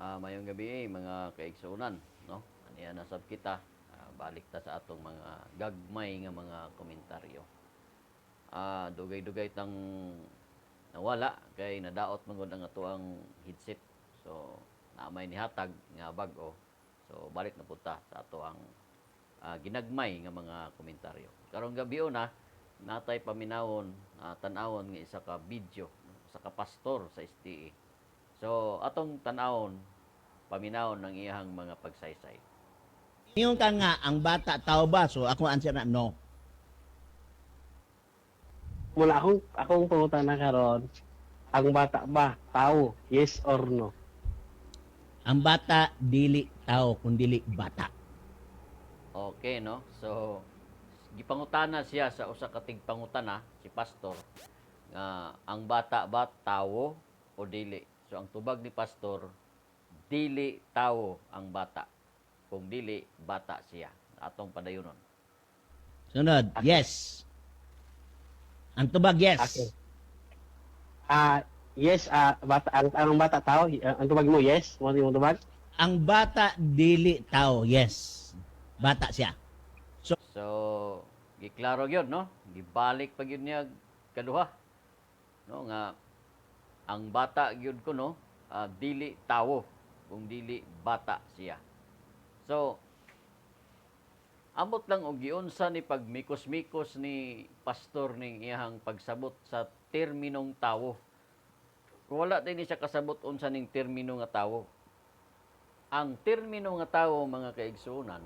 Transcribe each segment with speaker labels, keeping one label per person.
Speaker 1: Mayong gabi mga kaigsunan, no? Aniya nasab kita, balik ta sa atong mga gagmay nga mga komentaryo. Dugay-dugay tang nawala kay nadaot man gud ang atuang headset. So, naamay nihatag nga bag-o. So, balik na punta sa atoang ginagmay nga mga komentaryo. Karong gabi na natay paminawon, tan-awon nga isa ka video, sa ka pastor sa STE. So, atong tan-awon paminawon ng iyang mga pagsaysay.
Speaker 2: Ingon ka nga, ang bata tao ba? So ako answer na no.
Speaker 3: Mula akong pangutana karon, ang bata ba tao? Yes or no?
Speaker 2: Ang bata dili tao kun dili bata.
Speaker 1: Okay, no? So, gipangutana siya sa usa ka tigpangutana, si pastor, nga ang bata ba tawo o dili? So, ang tubag ni pastor, dili tawo ang bata. Kung dili, bata siya. Atong padayonon.
Speaker 2: Sunod, yes. Ang tubag yes.
Speaker 3: Okay. Yes, bata ang bata tao, ang tubag mo yes, mo yung tubag.
Speaker 2: Ang bata dili tao, yes. Bata siya.
Speaker 1: So, giklaro gyud, no? Gibalik pa gyud niya kaduha. No nga ang bata gyud ko, no, dili tawo kung dili bata siya. So, amot lang og giunsa ni pagmikos-mikos ni pastor ning iyang pagsabot sa terminong tawo. Kung wala din siya kasabot unsa ning termino nga tawo. Ang termino nga tawo, mga kaigsuonan,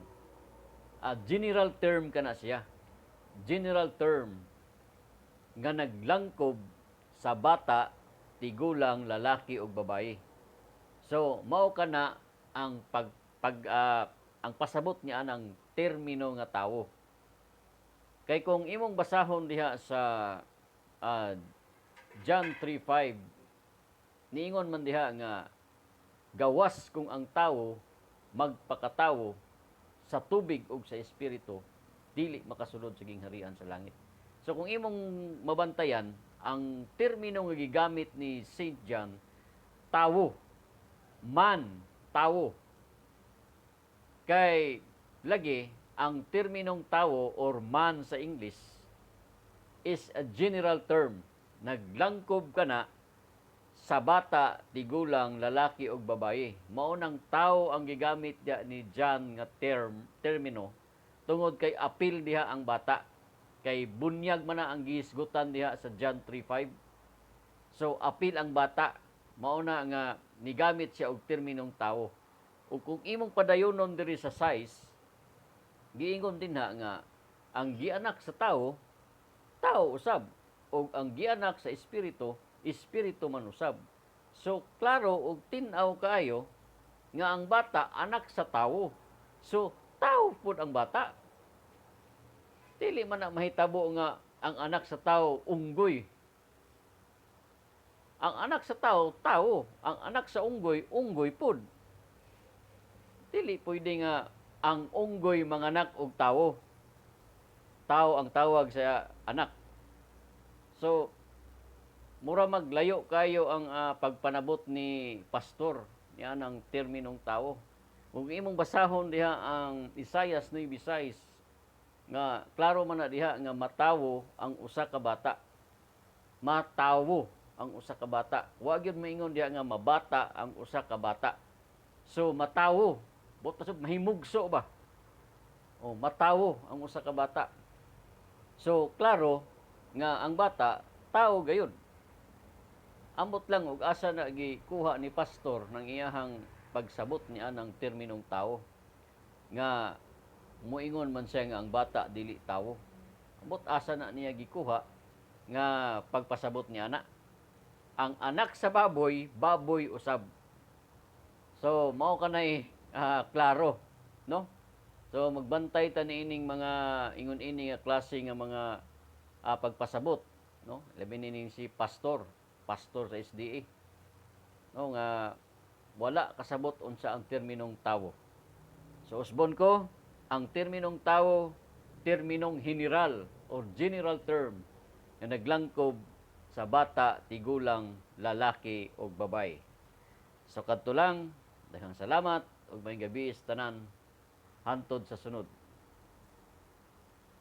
Speaker 1: general term kana siya. General term nga naglangkob sa bata, tigulang, lalaki ug babaye. So, mao kana ang ang pasabot niya ng termino nga tawo. Kay kung imong basahon diha sa John 3:5, niingon man diha nga gawas kung ang tawo magpakatawo sa tubig ug sa espiritu, dili makasulod sa gingharian sa langit. So kung imong mabantayan, ang termino nga gigamit ni St. John, tawo, man, tawo. Kay lagi ang terminong tawo or man sa English is a general term. Naglangkob ka na sa bata, tigulang, lalaki ug babaye. Mao nang tawo ang gigamit diha ni John nga termino tungod kay apil diha ang bata. Kay bunyag man na ang gihisgutan diha sa John 3:5. So apil ang bata. Mao na nga nigamit siya og terminong tawo. O kung imong padayonon diri sa size, giingon din nga ang gianak sa tawo, tawo usab. O ang gianak sa espiritu, espiritu man usab. So klaro og tin-aw kaayo nga ang bata anak sa tawo. So tawo pud ang bata. Dili man na mahitabo nga ang anak sa tawo unggoy. Ang anak sa tawo, tawo. Ang anak sa unggoy, unggoy pud. Dili pwede nga ang unggoy manganak og tawo. Tawo ang tawag sa anak. So, mura maglayo kayo ang pagpanabot ni pastor niya ng terminong tawo. Kung imong basahon diha ang Isaias 9:6 nga klaro man na diha nga matawo ang usa ka bata. Matawo ang usa ka bata. Wa gyud maingon diha nga mabata ang usa ka bata. So matawo, buto mahimugso ba? O matawo ang usa ka bata. So klaro nga ang bata tao gayud. Ambot lang og asa na gikuha ni pastor ng iyahang pagsabot niya ng terminong tao nga moingon man siya nga ang bata dili tawo. Ambot asa na niya gikuha nga pagpasabot niya na ang anak sa baboy, baboy usab. So mao kanay klaro, no? So magbantay ta niining mga ingon ini nga klase nga mga pagpasabot, no? Labi nining si pastor sa SDA. No nga wala kasabot unsa ang terminong tawo. So usbon ko, ang terminong tawo, terminong general or general term na naglangkob sa bata, tigulang, lalaki o babae. So kadto lang Daghang salamat ug maayong gabi sa tanan. Hantod sa sunod.